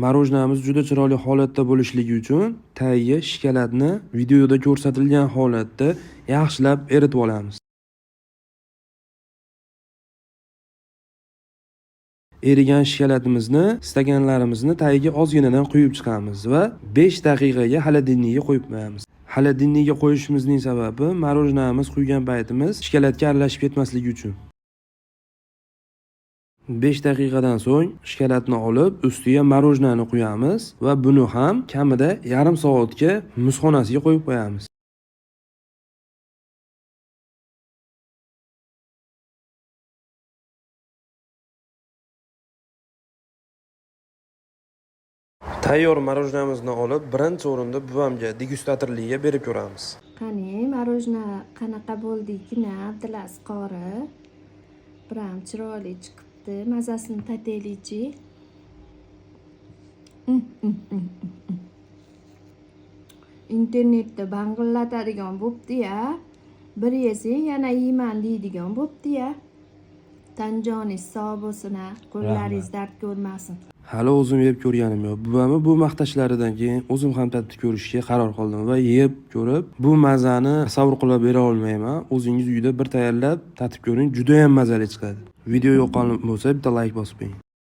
Marojnamiz juda chiroyli holatda bo'lishligi uchun tagiga shokoladni videoda ko'rsatilgan holatda yaxshilab eritib olamiz. Erigan shokoladimizni stakanlarimizni tagiga ozginadan quyib chiqamiz va 5 daqiqaga xolodilnikka qo'yib qo'yamiz. Xolodilnikka qo'yishimizning sababi marojnamiz quygan paytimiz shokoladga aralashib ketmasligi uchun. 5 daqiqadan so'ng shokoladni olib, ustiga marojnani quyamiz va buni ham kamida yarim soatga muzxonasiga qo'yib qo'yamiz. Tayyor marojnamizni olib, birinchi o'rinda buvamga degustatorlikka berib ko'ramiz. Qani, marojna qanaqa bo'ldikina, Abdulaziz qori. Biram chiroyli chiqibdi. Mazasini tataylik-chi. Internetda bang'illatadigan bo'pti-ya. Bir yesang yana yeyman deydigan bo'pti-ya. Tanjoningiz sog' bo'lsin-a, qo'llaringiz dard ko'rmasin. Hali o'zim yeb ko'rganim yo'q. Buvamni bu maqtashlaridan keyin o'zim ham tatib ko'rishga qaror qildim va yeb ko'rib, bu mazani tasavvur qilib bera olmayman. O'zingiz uyda bir tayyorlab tatib ko'ring, juda ham mazali chiqadi. Video yoqqan bo'lsa, bitta like bosib qo'ying.